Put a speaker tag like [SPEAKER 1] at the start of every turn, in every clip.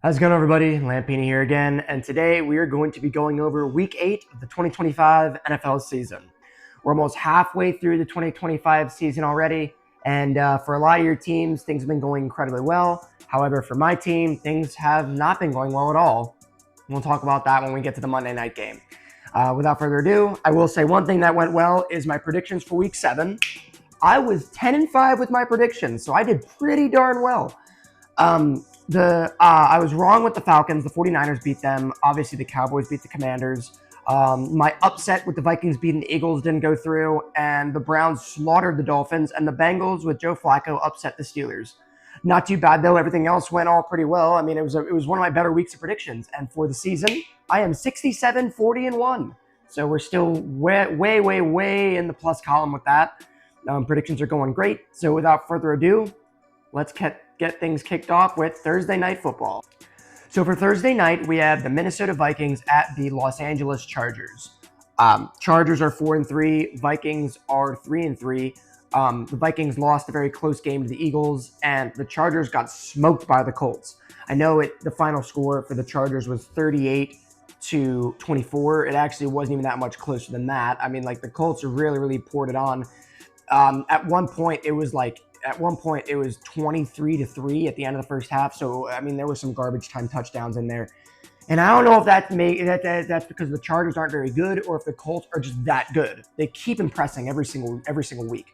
[SPEAKER 1] How's it going, everybody? Lampini here again, and today we are going to be going over Week 8 of the 2025 NFL season. We're almost halfway through the 2025 season already, and for a lot of your teams, things have been going incredibly well. However, for my team, things have not been going well at all. We'll talk about that when we get to the Monday night game. Without further ado, I will say one thing that went well is my predictions for Week 7. I was 10-5 with my predictions, so I did pretty darn well. I was wrong with the Falcons. The 49ers beat them. Obviously, the Cowboys beat the Commanders. My upset with the Vikings beating the Eagles didn't go through, and the Browns slaughtered the Dolphins, and the Bengals with Joe Flacco upset the Steelers. Not too bad though. Everything else went all pretty well. I mean, it was one of my better weeks of predictions, and for the season, I am 67, 40, and 1. So we're still way in the plus column with that. Predictions are going great. So without further ado, let's get things kicked off with Thursday Night Football. So for Thursday night, we have the Minnesota Vikings at the Los Angeles Chargers. Chargers are 4-3. Vikings are 3-3. The Vikings lost a very close game to the Eagles, and the Chargers got smoked by the Colts. I know the final score for the Chargers was 38-24. It actually wasn't even that much closer than that. I mean, like, the Colts really poured it on. At one point, it was 23-3 at the end of the first half. So, I mean, there was some garbage time touchdowns in there. And I don't know if that's because the Chargers aren't very good or if the Colts are just that good. They keep impressing every single week.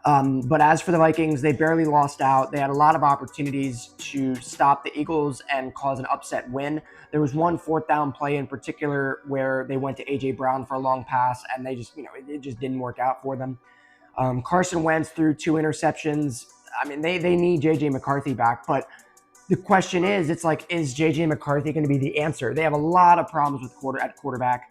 [SPEAKER 1] But as for the Vikings, they barely lost out. They had a lot of opportunities to stop the Eagles and cause an upset win. There was one fourth down play in particular where they went to A.J. Brown for a long pass, and it just didn't work out for them. Carson Wentz threw 2 interceptions. I mean, they need J.J. McCarthy back, but the question is, is J.J. McCarthy going to be the answer? They have a lot of problems with quarterback.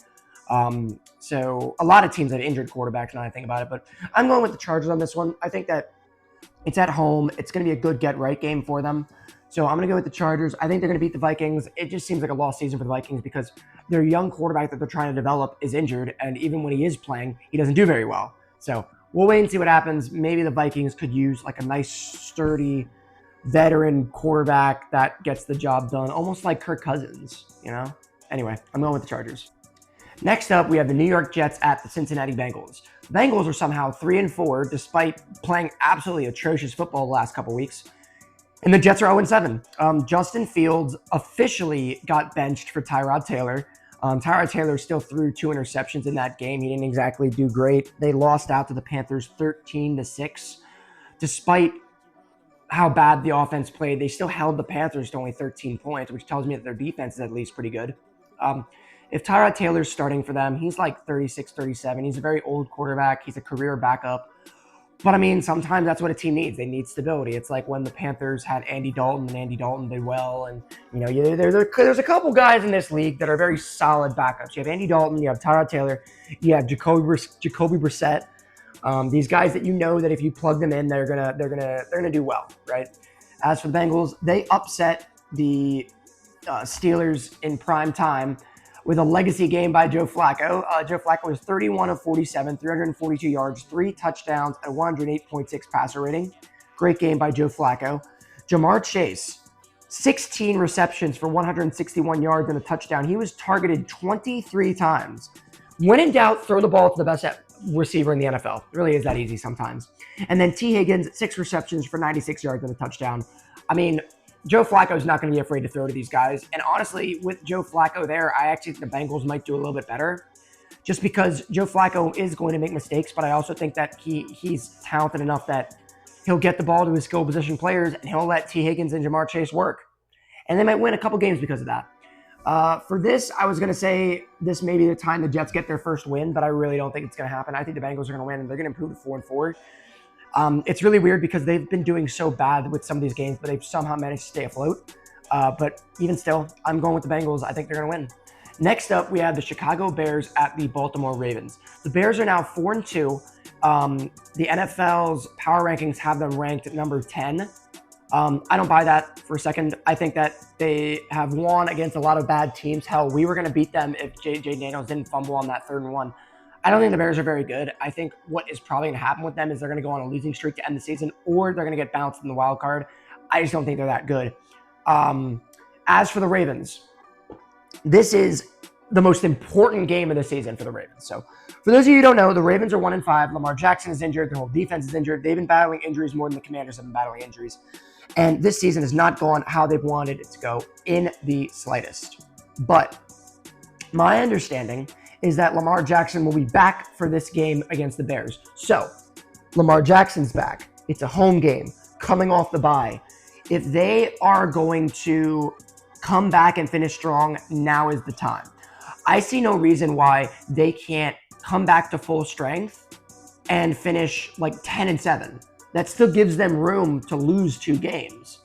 [SPEAKER 1] So a lot of teams have injured quarterbacks now I think about it, but I'm going with the Chargers on this one. I think that it's at home. It's going to be a good get-right game for them. So I'm going to go with the Chargers. I think they're going to beat the Vikings. It just seems like a lost season for the Vikings because their young quarterback that they're trying to develop is injured, and even when he is playing, he doesn't do very well. So we'll wait and see what happens. Maybe the Vikings could use like a nice, sturdy, veteran quarterback that gets the job done, almost like Kirk Cousins, Anyway, I'm going with the Chargers. Next up, we have the New York Jets at the Cincinnati Bengals. The Bengals are somehow 3-4 despite playing absolutely atrocious football the last couple weeks. And the Jets are 0-7. Justin Fields officially got benched for Tyrod Taylor. Tyrod Taylor still threw 2 interceptions in that game. He didn't exactly do great. They lost out to the Panthers 13-6. Despite how bad the offense played, they still held the Panthers to only 13 points, which tells me that their defense is at least pretty good. If Tyrod Taylor's starting for them, he's like 36, 37. He's a very old quarterback. He's a career backup. But, I mean, sometimes that's what a team needs. They need stability. It's like when the Panthers had Andy Dalton, and Andy Dalton did well. And, there's a couple guys in this league that are very solid backups. You have Andy Dalton. You have Tyrod Taylor. You have Jacoby Brissett. These guys that that if you plug them in, they're gonna do well, right? As for the Bengals, they upset the Steelers in prime time with a legacy game by Joe Flacco. Joe Flacco was 31 of 47, 342 yards, 3 touchdowns, and 108.6 passer rating. Great game by Joe Flacco. Jamar Chase, 16 receptions for 161 yards and a touchdown. He was targeted 23 times. When in doubt, throw the ball to the best receiver in the NFL. It really is that easy sometimes. And then T. Higgins, 6 receptions for 96 yards and a touchdown. I mean, Joe Flacco is not going to be afraid to throw to these guys. And honestly, with Joe Flacco there, I actually think the Bengals might do a little bit better just because Joe Flacco is going to make mistakes, but I also think that he's talented enough that he'll get the ball to his skill position players and he'll let T. Higgins and Jamar Chase work. And they might win a couple games because of that. For this, I was going to say this may be the time the Jets get their first win, but I really don't think it's going to happen. I think the Bengals are going to win, and they're going to improve to 4-4. It's really weird because they've been doing so bad with some of these games, but they've somehow managed to stay afloat. But even still, I'm going with the Bengals. I think they're going to win. Next up, we have the Chicago Bears at the Baltimore Ravens. The Bears are now 4-2. The NFL's power rankings have them ranked at number 10. I don't buy that for a second. I think that they have won against a lot of bad teams. Hell, we were going to beat them if Jayden Daniels didn't fumble on that 3rd and 1. I don't think the Bears are very good. I think what is probably going to happen with them is they're going to go on a losing streak to end the season, or they're going to get bounced in the wild card. I just don't think they're that good. As for the Ravens, this is the most important game of the season for the Ravens. So for those of you who don't know, the Ravens are 1-5. Lamar Jackson is injured. Their whole defense is injured. They've been battling injuries more than the Commanders have been battling injuries. And this season has not gone how they've wanted it to go in the slightest. But my understanding is that Lamar Jackson will be back for this game against the Bears. So Lamar Jackson's back. It's a home game coming off the bye. If they are going to come back and finish strong, now is the time. I see no reason why they can't come back to full strength and finish like 10-7. That still gives them room to lose 2 games.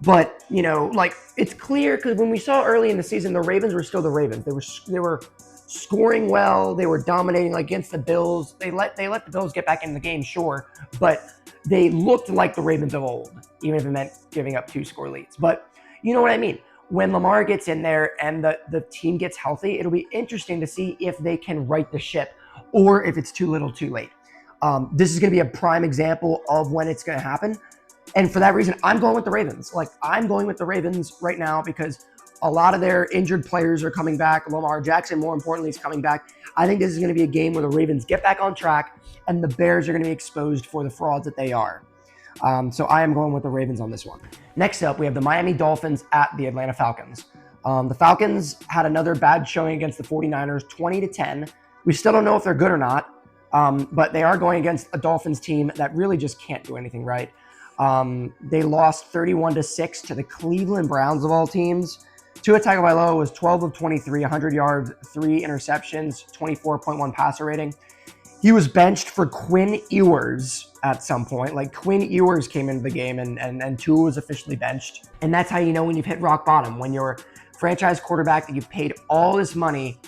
[SPEAKER 1] But, you know, like, it's clear because when we saw early in the season, the Ravens were still the Ravens. They were scoring well. They were dominating like, against the Bills. They let the Bills get back in the game, sure, but they looked like the Ravens of old, even if it meant giving up 2-score leads. But you know what I mean? When Lamar gets in there and the team gets healthy, it'll be interesting to see if they can right the ship or if it's too little too late. This is going to be a prime example of when it's going to happen. And for that reason, I'm going with the Ravens. Like, I'm going with the Ravens right now because a lot of their injured players are coming back. Lamar Jackson, more importantly, is coming back. I think this is going to be a game where the Ravens get back on track and the Bears are going to be exposed for the frauds that they are. So I am going with the Ravens on this one. Next up, we have the Miami Dolphins at the Atlanta Falcons. The Falcons had another bad showing against the 49ers, 20-10. We still don't know if they're good or not, but they are going against a Dolphins team that really just can't do anything right. They lost 31-6 to the Cleveland Browns of all teams. Tua Tagovailoa was 12 of 23, 100 yards, 3 interceptions, 24.1 passer rating. He was benched for Quinn Ewers at some point. Like, Quinn Ewers came into the game and Tua was officially benched. And that's how you know when you've hit rock bottom, when your franchise quarterback that you've paid all this money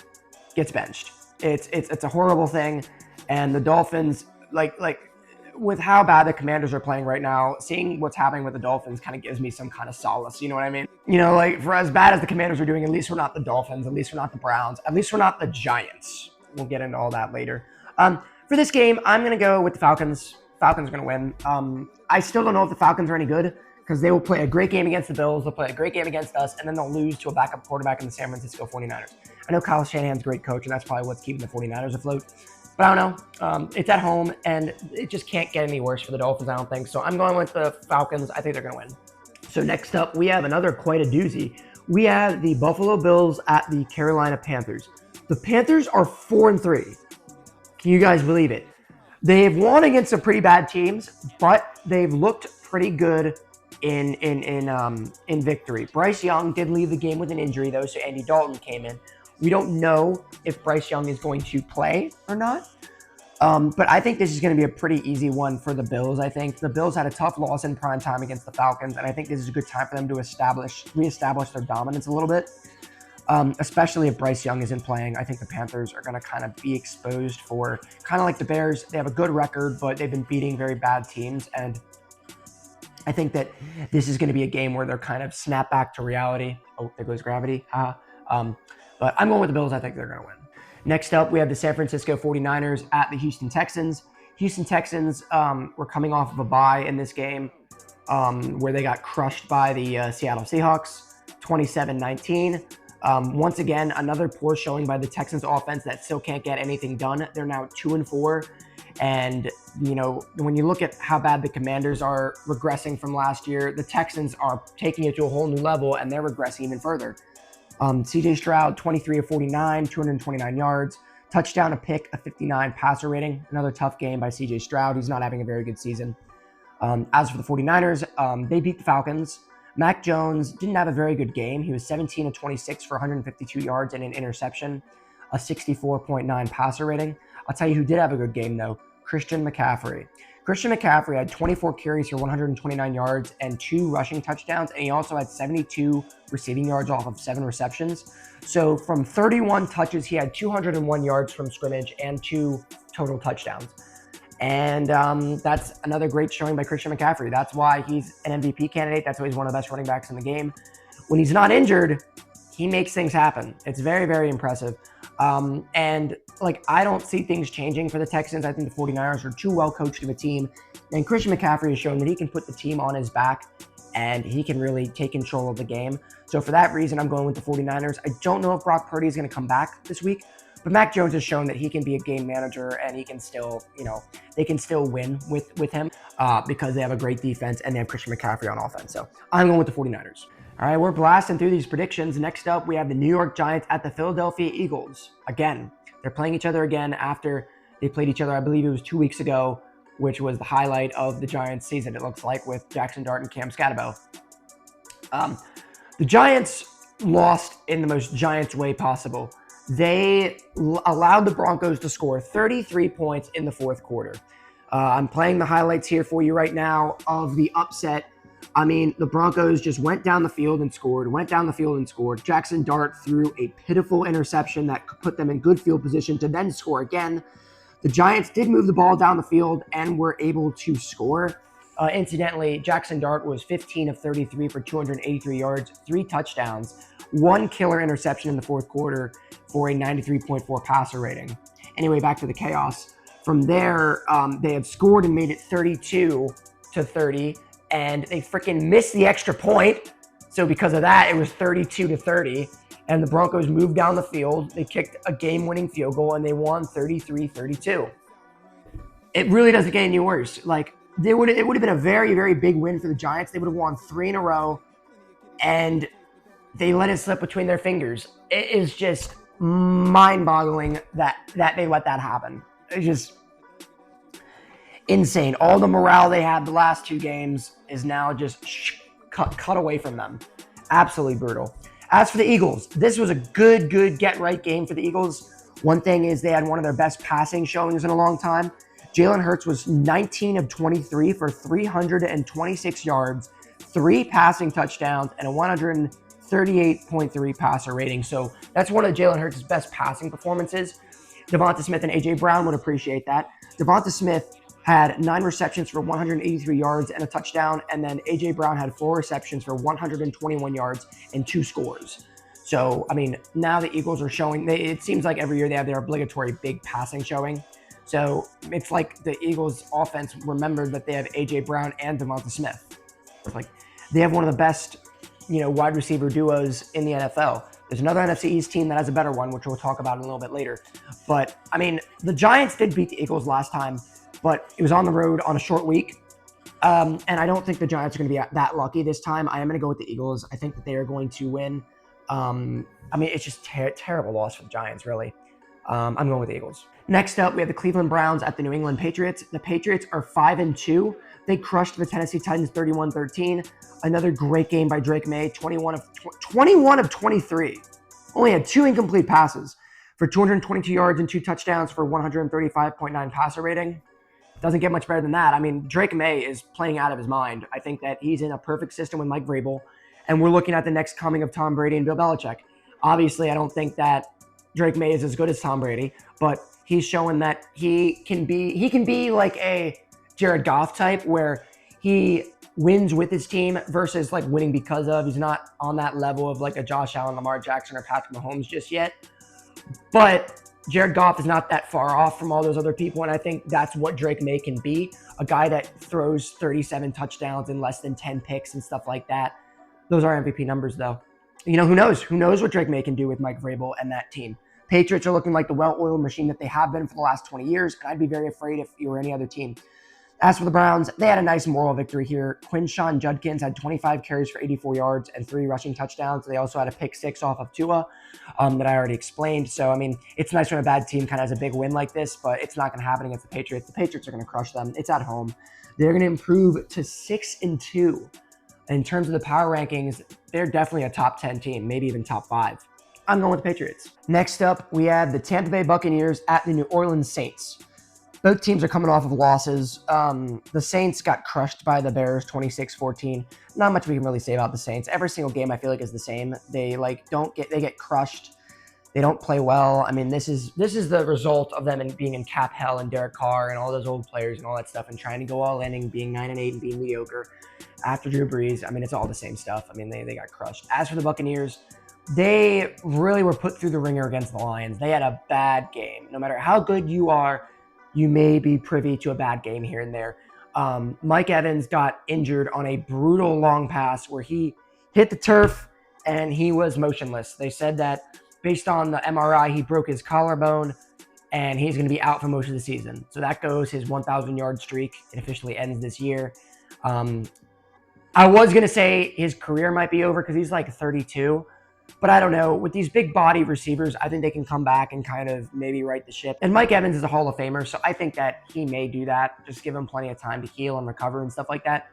[SPEAKER 1] gets benched. It's a horrible thing. And the Dolphins, like with how bad the Commanders are playing right now, seeing what's happening with the Dolphins kind of gives me some kind of solace. You know what I mean? You know, like, for as bad as the Commanders are doing, at least we're not the Dolphins. At least we're not the Browns. At least we're not the Giants. We'll get into all that later. For this game, I'm going to go with the Falcons. Falcons are going to win. I still don't know if the Falcons are any good because they will play a great game against the Bills. They'll play a great game against us, and then they'll lose to a backup quarterback in the San Francisco 49ers. I know Kyle Shanahan's a great coach, and that's probably what's keeping the 49ers afloat. But I don't know. It's at home, and it just can't get any worse for the Dolphins, I don't think. So I'm going with the Falcons. I think they're going to win. So next up, we have another quite a doozy. We have the Buffalo Bills at the Carolina Panthers. The Panthers are 4-3. Can you guys believe it? They've won against some pretty bad teams, but they've looked pretty good in victory. Bryce Young did leave the game with an injury, though, so Andy Dalton came in. We don't know if Bryce Young is going to play or not, but I think this is going to be a pretty easy one for the Bills. I think the Bills had a tough loss in prime time against the Falcons, and I think this is a good time for them to reestablish their dominance a little bit. Especially if Bryce Young isn't playing. I think the Panthers are going to kind of be exposed for, kind of like the Bears. They have a good record, but they've been beating very bad teams. And I think that this is going to be a game where they're kind of snap back to reality. Oh, there goes gravity. But I'm going with the Bills. I think they're going to win. Next up, we have the San Francisco 49ers at the Houston Texans. Houston Texans were coming off of a bye in this game where they got crushed by the Seattle Seahawks, 27-19. Once again, another poor showing by the Texans offense that still can't get anything done. They're now 2-4. And, you know, when you look at how bad the Commanders are regressing from last year, the Texans are taking it to a whole new level and they're regressing even further. CJ Stroud, 23 of 49, 229 yards, touchdown, a pick, a 59 passer rating. Another tough game by CJ Stroud. He's not having a very good season. As for the 49ers, they beat the Falcons. Mac Jones didn't have a very good game. He was 17 of 26 for 152 yards and an interception, a 64.9 passer rating. I'll tell you who did have a good game, though, Christian McCaffrey. Christian McCaffrey had 24 carries for 129 yards and 2 rushing touchdowns, and he also had 72 receiving yards off of 7 receptions. So from 31 touches, he had 201 yards from scrimmage and 2 total touchdowns. And that's another great showing by Christian McCaffrey. That's why he's an MVP candidate. That's why he's one of the best running backs in the game. When he's not injured, he makes things happen. It's very, very impressive. And I don't see things changing for the Texans. I think the 49ers are too well coached of a team. And Christian McCaffrey has shown that he can put the team on his back and he can really take control of the game. So for that reason, I'm going with the 49ers. I don't know if Brock Purdy is going to come back this week, but Mac Jones has shown that he can be a game manager, and he can still, they can still win with him because they have a great defense and they have Christian McCaffrey on offense. So I'm going with the 49ers. All right, we're blasting through these predictions. Next up, we have the New York Giants at the Philadelphia Eagles. Again, they're playing each other again after they played each other, I believe it was 2 weeks ago, which was the highlight of the Giants season, it looks like, with Jackson Dart and Cam Scatterbo. The Giants lost in the most Giants way possible. They allowed the Broncos to score 33 points in the fourth quarter. I'm playing the highlights here for you right now of the upset. I mean, the Broncos just went down the field and scored, Jackson Dart threw a pitiful interception that could put them in good field position to then score again. The Giants did move the ball down the field and were able to score. Incidentally, Jackson Dart was 15 of 33 for 283 yards, 3 touchdowns, 1 killer interception in the fourth quarter for a 93.4 passer rating. Anyway, back to the chaos. From there, they had scored and made it 32-30, and they freaking missed the extra point. So because of that, it was 32-30. And the Broncos moved down the field. They kicked a game-winning field goal, and they won 33-32. It really doesn't get any worse. Like, it would have been a very, very big win for the Giants. They would have won 3 in a row, and they let it slip between their fingers. It is just mind-boggling that they let that happen. It's just insane. All the morale they had the last 2 games is now just cut away from them. Absolutely brutal. As for the Eagles, this was a good get-right game for the Eagles. One thing is they had one of their best passing showings in a long time. Jalen Hurts was 19 of 23 for 326 yards, 3 passing touchdowns, and a 138.3 passer rating. So that's one of Jalen Hurts' best passing performances. Devonta Smith and A.J. Brown would appreciate that. Devonta Smith had 9 receptions for 183 yards and a touchdown, and then A.J. Brown had 4 receptions for 121 yards and 2 scores. So, I mean, now the Eagles are showing, it seems like every year they have their obligatory big passing showing. So it's like the Eagles offense remembered that they have A.J. Brown and Devonta Smith. It's like they have one of the best, wide receiver duos in the NFL. There's another NFC East team that has a better one, which we'll talk about in a little bit later. But, I mean, the Giants did beat the Eagles last time, but it was on the road on a short week. And I don't think the Giants are going to be that lucky this time. I am going to go with the Eagles. I think that they are going to win. I mean, it's just terrible loss for the Giants, really. I'm going with the Eagles. Next up, we have the Cleveland Browns at the New England Patriots. The Patriots are 5-2. They crushed the Tennessee Titans 31-13. Another great game by Drake May, 21 of 23. Only had 2 incomplete passes for 222 yards and 2 touchdowns for 135.9 passer rating. Doesn't get much better than that. I mean, Drake May is playing out of his mind. I think that he's in a perfect system with Mike Vrabel, and we're looking at the next coming of Tom Brady and Bill Belichick. Obviously, I don't think that Drake May is as good as Tom Brady, but he's showing that he can be like a Jared Goff type, where he wins with his team versus like winning because of. He's not on that level of like a Josh Allen, Lamar Jackson, or Patrick Mahomes just yet. But Jared Goff is not that far off from all those other people, and I think that's what Drake May can be, a guy that throws 37 touchdowns and less than 10 picks and stuff like that. Those are MVP numbers, though. Who knows? Who knows what Drake May can do with Mike Vrabel and that team? Patriots are looking like the well-oiled machine that they have been for the last 20 years, and I'd be very afraid if you were any other team. As for the Browns, they had a nice moral victory here. Quinshawn Judkins had 25 carries for 84 yards and 3 rushing touchdowns. They also had a pick 6 off of Tua that I already explained. So, I mean, it's nice when a bad team kind of has a big win like this, but it's not going to happen against the Patriots. The Patriots are going to crush them. It's at home. They're going to improve to 6-2. In terms of the power rankings, they're definitely a top 10 team, maybe even top 5. I'm going with the Patriots. Next up, we have the Tampa Bay Buccaneers at the New Orleans Saints. Both teams are coming off of losses. The Saints got crushed by the Bears 26-14. Not much we can really say about the Saints. Every single game I feel like is the same. They get crushed. They don't play well. I mean, this is the result of them being in cap hell and Derek Carr and all those old players and all that stuff and trying to go all in and being 9-8 and being mediocre after Drew Brees. I mean, it's all the same stuff. I mean, they got crushed. As for the Buccaneers, they really were put through the ringer against the Lions. They had a bad game. No matter how good you are, you may be privy to a bad game here and there. Mike Evans got injured on a brutal long pass where he hit the turf and he was motionless. They said that based on the MRI, he broke his collarbone and he's going to be out for most of the season. So that goes his 1,000-yard streak. It officially ends this year. I was going to say his career might be over because he's like 32. But I don't know. With these big body receivers, I think they can come back and kind of maybe right the ship. And Mike Evans is a Hall of Famer, so I think that he may do that. Just give him plenty of time to heal and recover and stuff like that.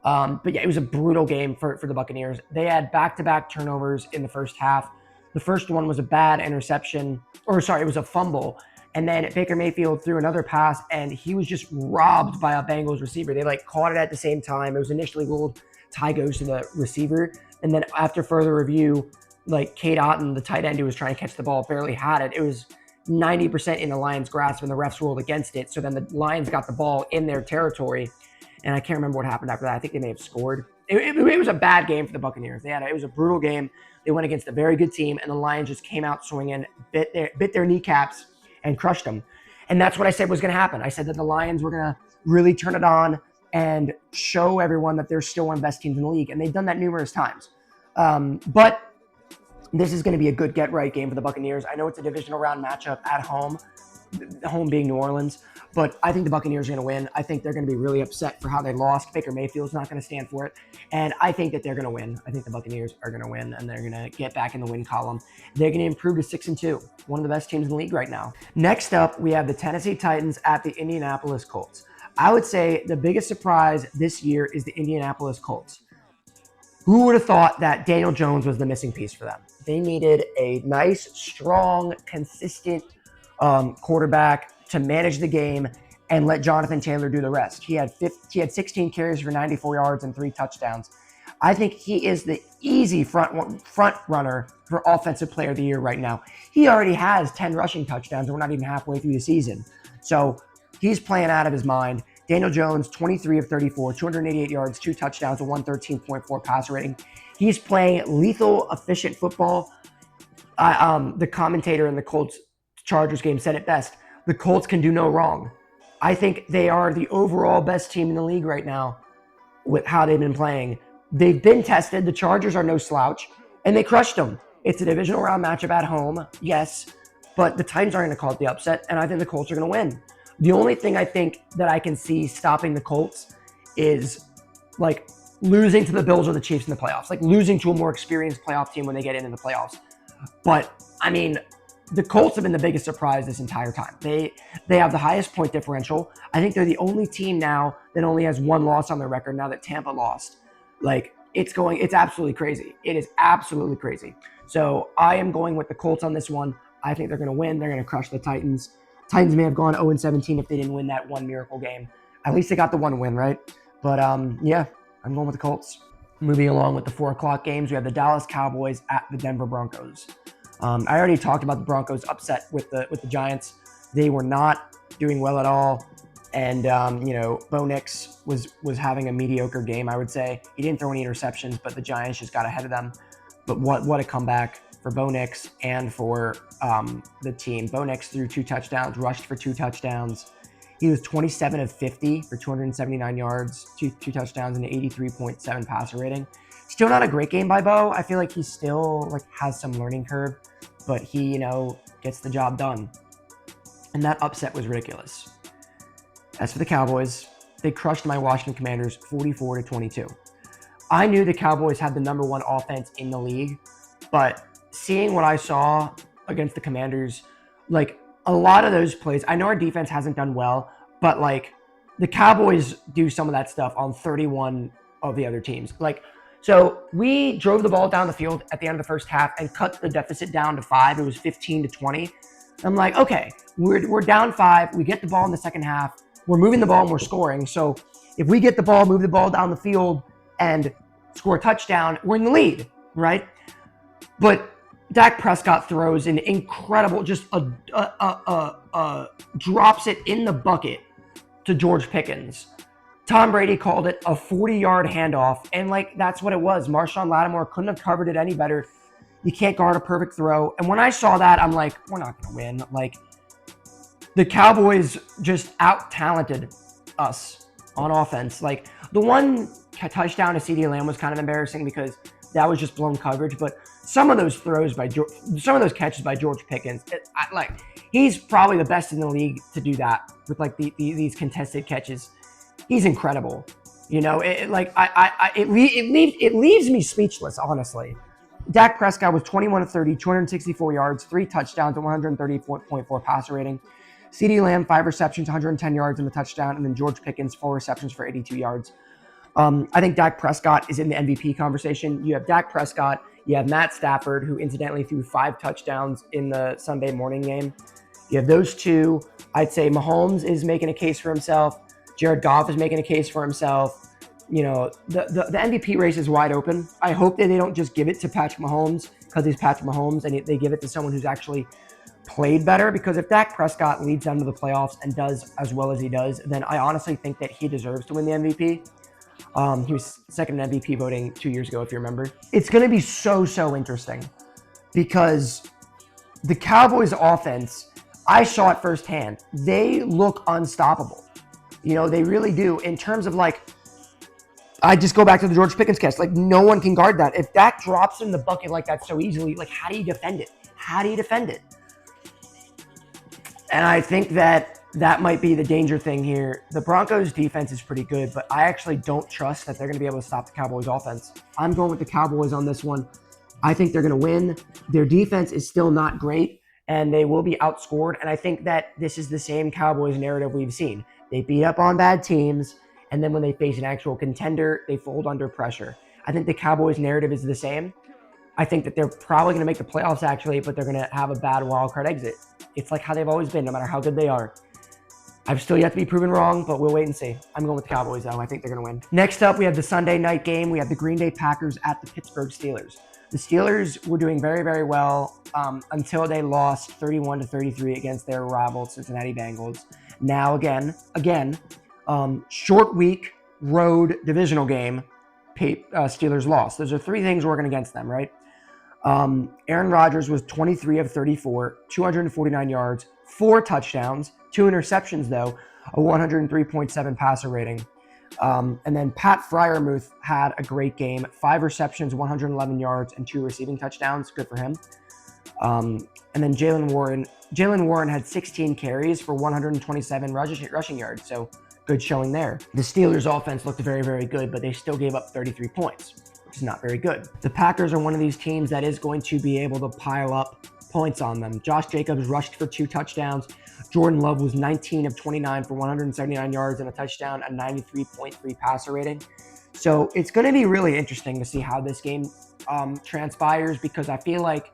[SPEAKER 1] But yeah, it was a brutal game for the Buccaneers. They had back-to-back turnovers in the first half. The first one was a bad interception, it was a fumble. And then Baker Mayfield threw another pass, and he was just robbed by a Bengals receiver. They caught it at the same time. It was initially ruled tie goes to the receiver. And then after further review, Cade Otton, the tight end who was trying to catch the ball, barely had it. It was 90% in the Lions' grasp, and the refs ruled against it. So then the Lions got the ball in their territory, and I can't remember what happened after that. I think they may have scored. It was a bad game for the Buccaneers. It was a brutal game. They went against a very good team, and the Lions just came out swinging, bit their kneecaps, and crushed them. And that's what I said was going to happen. I said that the Lions were going to really turn it on and show everyone that they're still one of the best teams in the league, and they've done that numerous times. But this is going to be a good get-right game for the Buccaneers. I know it's a divisional round matchup at home, home being New Orleans, but I think the Buccaneers are going to win. I think they're going to be really upset for how they lost. Baker Mayfield's not going to stand for it, and I think that they're going to win. I think the Buccaneers are going to win, and they're going to get back in the win column. They're going to improve to 6-2, one of the best teams in the league right now. Next up, we have the Tennessee Titans at the Indianapolis Colts. I would say the biggest surprise this year is the Indianapolis Colts. Who would have thought that Daniel Jones was the missing piece for them? They needed a nice, strong, consistent quarterback to manage the game and let Jonathan Taylor do the rest. He had 16 carries for 94 yards and 3 touchdowns. I think he is the easy front runner for Offensive Player of the Year right now. He already has 10 rushing touchdowns, and we're not even halfway through the season. So he's playing out of his mind. Daniel Jones, 23 of 34, 288 yards, 2 touchdowns, a 113.4 passer rating. He's playing lethal, efficient football. The commentator in the Colts-Chargers game said it best. The Colts can do no wrong. I think they are the overall best team in the league right now with how they've been playing. They've been tested. The Chargers are no slouch, and they crushed them. It's a divisional round matchup at home, yes, but the Titans aren't going to call it the upset, and I think the Colts are going to win. The only thing I think that I can see stopping the Colts is losing to the Bills or the Chiefs in the playoffs, losing to a more experienced playoff team when they get into the playoffs. But I mean, the Colts have been the biggest surprise this entire time. They have the highest point differential. I think they're the only team now that only has 1 loss on their record now that Tampa lost. It's absolutely crazy. It is absolutely crazy. So I am going with the Colts on this one. I think they're going to win. They're going to crush the Titans. Titans may have gone 0-17 if they didn't win that one miracle game. At least they got the one win, right? But yeah, I'm going with the Colts. Moving along with the 4 o'clock games, we have the Dallas Cowboys at the Denver Broncos. I already talked about the Broncos upset with the Giants. They were not doing well at all. And, Bo Nix was having a mediocre game, I would say. He didn't throw any interceptions, but the Giants just got ahead of them. But what a comeback for Bo Nix and for the team. Bo Nix threw 2 touchdowns, rushed for 2 touchdowns. He was 27 of 50 for 279 yards, 2 touchdowns, and an 83.7 passer rating. Still not a great game by Bo. I feel like he still has some learning curve, but he, gets the job done. And that upset was ridiculous. As for the Cowboys, they crushed my Washington Commanders 44-22. I knew the Cowboys had the number 1 offense in the league, but seeing what I saw against the Commanders, a lot of those plays, I know our defense hasn't done well, but the Cowboys do some of that stuff on 31 of the other teams. So we drove the ball down the field at the end of the first half and cut the deficit down to 5. It was 15-20. I'm like, okay, we're down 5. We get the ball in the second half. We're moving the ball and we're scoring. So if we get the ball, move the ball down the field and score a touchdown, we're in the lead, right? But Dak Prescott throws an incredible, just drops it in the bucket to George Pickens. Tom Brady called it a 40-yard handoff, and that's what it was. Marshawn Lattimore couldn't have covered it any better. You can't guard a perfect throw. And when I saw that, I'm like, we're not going to win. The Cowboys just out-talented us. on offense. Like the one touchdown to CeeDee Lamb was kind of embarrassing because that was just blown coverage. But some of those some of those catches by George Pickens, he's probably the best in the league to do that with like these contested catches. He's incredible. You know, it leaves me speechless, honestly. Dak Prescott was 21 of 30, 264 yards, 3 touchdowns, and 130.4 passer rating. CeeDee Lamb, 5 receptions, 110 yards, and a touchdown. And then George Pickens, 4 receptions for 82 yards. I think Dak Prescott is in the MVP conversation. You have Dak Prescott. You have Matt Stafford, who incidentally threw 5 touchdowns in the Sunday morning game. You have those two. I'd say Mahomes is making a case for himself. Jared Goff is making a case for himself. You know, the MVP race is wide open. I hope that they don't just give it to Patrick Mahomes because he's Patrick Mahomes, and they give it to someone who's actually played better. Because if Dak Prescott leads them to the playoffs and does as well as he does, then I honestly think that he deserves to win the MVP. He was second in MVP voting 2 years ago, if you remember. It's going to be so interesting because the Cowboys offense, I saw it firsthand. They look unstoppable. You know, they really do. In terms of like, I just go back to the George Pickens catch. Like, no one can guard that. If Dak drops in the bucket like that so easily, like, how do you defend it? How do you defend it? And I think that might be the danger thing here. The Broncos defense is pretty good, but I actually don't trust that they're going to be able to stop the Cowboys offense. I'm going with the Cowboys on this one. I think they're going to win. Their defense is still not great, and they will be outscored. And I think that this is the same Cowboys narrative we've seen. They beat up on bad teams, and then when they face an actual contender, they fold under pressure. I think the Cowboys narrative is the same. I think that they're probably going to make the playoffs, actually, but they're going to have a bad wild card exit. It's like how they've always been, no matter how good they are. I've still yet to be proven wrong, but we'll wait and see. I'm going with the Cowboys, though. I think they're going to win. Next up, we have the Sunday night game. We have the Green Bay Packers at the Pittsburgh Steelers. The Steelers were doing very well until they lost 31-33 against their rival Cincinnati Bengals. Now, again, short week, road, divisional game, Steelers lost. Those are 3 things working against them, right? Aaron Rodgers was 23 of 34, 249 yards, 4 touchdowns, 2 interceptions, though, a 103.7 passer rating. And then Pat Freiermuth had a great game, 5 receptions, 111 yards, and 2 receiving touchdowns. Good for him. And then Jaylen Warren had 16 carries for 127 rushing yards, so good showing there. The Steelers' offense looked very good, but they still gave up 33 points, which is not very good. The Packers are one of these teams that is going to be able to pile up points on them. Josh Jacobs rushed for 2 touchdowns. Jordan Love was 19 of 29 for 179 yards and a touchdown, a 93.3 passer rating. So it's going to be really interesting to see how this game transpires, because I feel like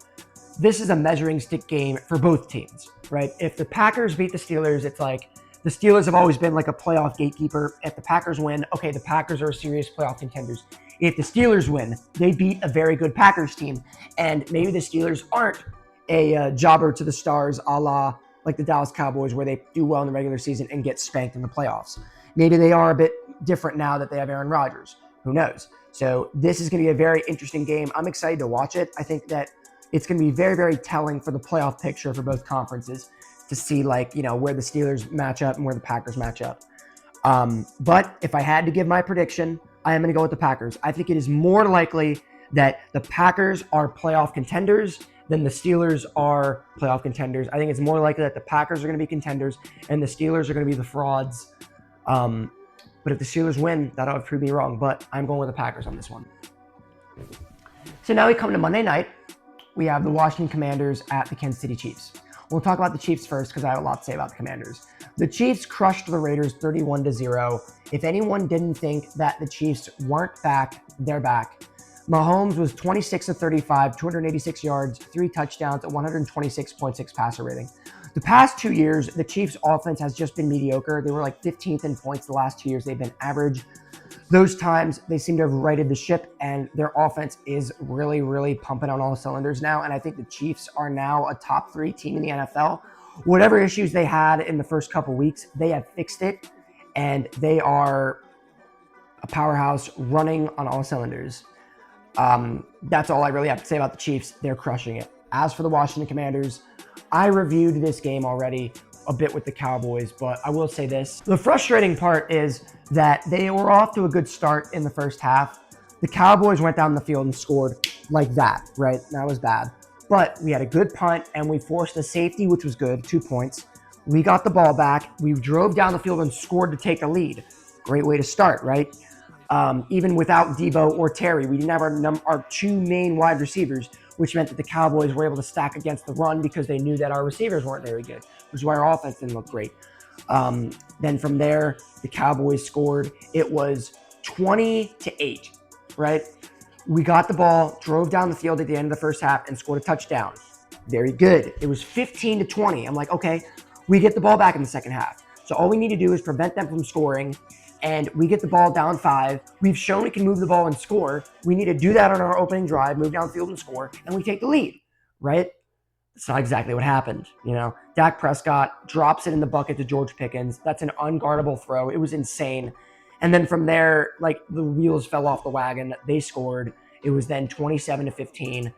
[SPEAKER 1] this is a measuring stick game for both teams, right? If the Packers beat the Steelers, it's like the Steelers have always been like a playoff gatekeeper. If the Packers win, okay, the Packers are serious playoff contenders. If the Steelers win, they beat a very good Packers team. And maybe the Steelers aren't a jobber to the stars a la like the Dallas Cowboys, where they do well in the regular season and get spanked in the playoffs. Maybe they are a bit different now that they have Aaron Rodgers. Who knows? So this is going to be a very interesting game. I'm excited to watch it. I think that it's going to be very telling for the playoff picture for both conferences to see, like, you know, where the Steelers match up and where the Packers match up. But if I had to give my prediction, I am going to go with the Packers. I think it is more likely that the Packers are playoff contenders than the Steelers are playoff contenders. I think it's more likely that the Packers are going to be contenders and the Steelers are going to be the frauds. But if the Steelers win, that'll prove me wrong. But I'm going with the Packers on this one. So now we come to Monday night. We have the Washington Commanders at the Kansas City Chiefs. We'll talk about the Chiefs first because I have a lot to say about the Commanders. The Chiefs crushed the Raiders 31-0. If anyone didn't think that the Chiefs weren't back, they're back. Mahomes was 26 of 35, 286 yards, 3 touchdowns, a 126.6 passer rating. The past 2 years, the Chiefs' offense has just been mediocre. They were like 15th in points the last 2 years. They've been average. Those times, they seem to have righted the ship, and their offense is really pumping on all cylinders now. And I think the Chiefs are now a top 3 team in the NFL. Whatever issues they had in the first couple weeks, they have fixed it, and they are a powerhouse running on all cylinders. That's all I really have to say about the Chiefs. They're crushing it. As for the Washington Commanders, I reviewed this game already. a bit with the Cowboys, but I will say this. The frustrating part is that they were off to a good start in the first half. The Cowboys went down the field and scored like that, right? That was bad. But we had a good punt, and we forced a safety, which was good, 2 points. We got the ball back. We drove down the field and scored to take the lead. Great way to start, right? Even without Debo or Terry, we didn't have our 2 main wide receivers, which meant that the Cowboys were able to stack against the run because they knew that our receivers weren't very good, which is why our offense didn't look great. Then from there, the Cowboys scored. It was 20-8, right? We got the ball, drove down the field at the end of the first half, and scored a touchdown. Very good. It was 15-20. I'm like, okay, we get the ball back in the second half. So all we need to do is prevent them from scoring, and we get the ball down 5. We've shown we can move the ball and score. We need to do that on our opening drive, move down the field and score, and we take the lead, right? That's not exactly what happened. Dak Prescott drops it in the bucket to George Pickens. That's an unguardable throw. It was insane. And then from there, the wheels fell off the wagon. They scored. It was then 27-15.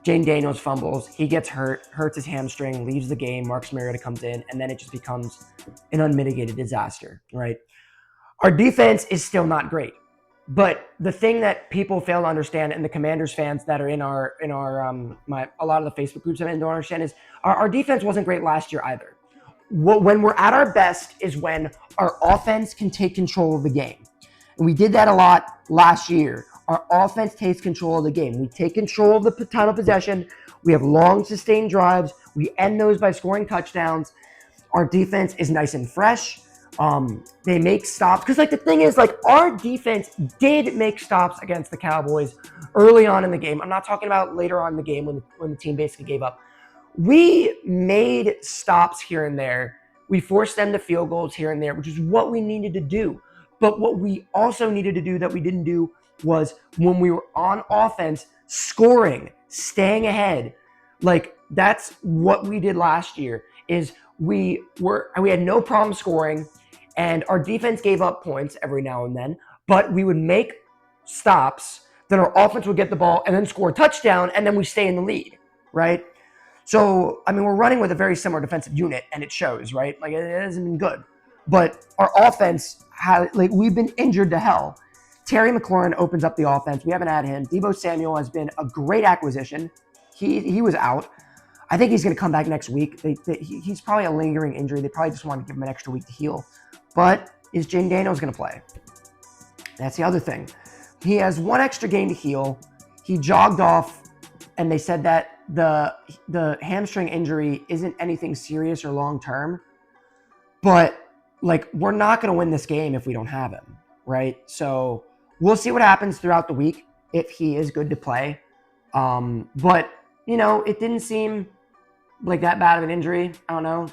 [SPEAKER 1] Jayden Daniels fumbles. He gets hurts his hamstring, leaves the game. Marcus Mariota comes in, and then it just becomes an unmitigated disaster, right? Our defense is still not great. But the thing that people fail to understand, and the Commanders fans that are in a lot of the Facebook groups don't understand, is our defense wasn't great last year either. When we're at our best is when our offense can take control of the game. And we did that a lot last year. Our offense takes control of the game. We take control of the time of possession. We have long, sustained drives. We end those by scoring touchdowns. Our defense is nice and fresh. They make stops. Because, the thing is, our defense did make stops against the Cowboys early on in the game. I'm not talking about later on in the game when the team basically gave up. We made stops here and there. We forced them to field goals here and there, which is what we needed to do. But what we also needed to do that we didn't do was when we were on offense, scoring, staying ahead. That's what we did last year. Is we had no problem scoring, and our defense gave up points every now and then, but we would make stops, then our offense would get the ball and then score a touchdown, and then we stay in the lead, right? So, we're running with a very similar defensive unit, and it shows, right? It hasn't been good. But our offense, we've been injured to hell. Terry McLaurin opens up the offense. We haven't had him. Deebo Samuel has been a great acquisition. He was out. I think he's going to come back next week. He's probably a lingering injury. They probably just want to give him an extra week to heal. But is Jayden Daniels going to play? That's the other thing. He has 1 extra game to heal. He jogged off, and they said that the hamstring injury isn't anything serious or long-term. But, we're not going to win this game if we don't have him, right? So we'll see what happens throughout the week if he is good to play. But, it didn't seem like that bad of an injury. I don't know.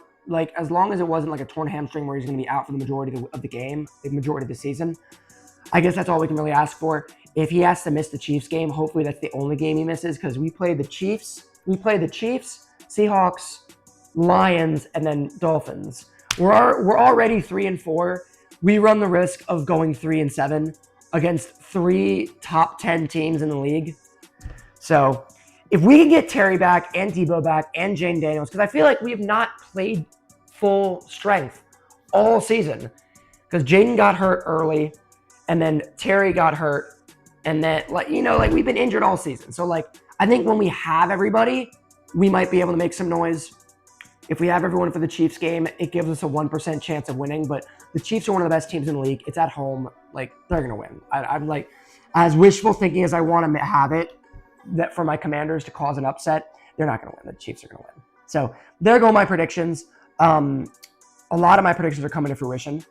[SPEAKER 1] As long as it wasn't a torn hamstring where he's going to be out for the majority of the game, the majority of the season, I guess that's all we can really ask for. If he has to miss the Chiefs game, hopefully that's the only game he misses, because we play the Chiefs, Seahawks, Lions, and then Dolphins. We're already 3-4. We run the risk of going 3-7 against 3 top 10 teams in the league. So if we can get Terry back and Debo back and Jayden Daniels, because I feel like we have not played full strength all season, because Jayden got hurt early, and then Terry got hurt, and then we've been injured all season. So I think when we have everybody, we might be able to make some noise. If we have everyone for the Chiefs game, it gives us a 1% chance of winning. But the Chiefs are one of the best teams in the league. It's at home. They're gonna win. I'm as wishful thinking as I want to have it, that for my Commanders to cause an upset, they're not going to win. The Chiefs are going to win. So there go my predictions. A lot of my predictions are coming to fruition.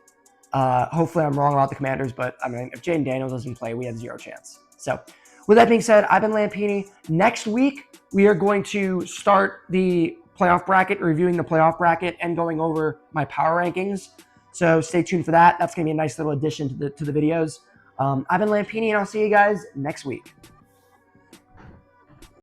[SPEAKER 1] Hopefully I'm wrong about the Commanders, but if Jayden Daniels doesn't play, we have 0 chance. So with that being said, I've been Lampini. Next week, we are going to start the playoff bracket, reviewing the playoff bracket and going over my power rankings. So stay tuned for that. That's going to be a nice little addition to the videos. I've been Lampini, and I'll see you guys next week.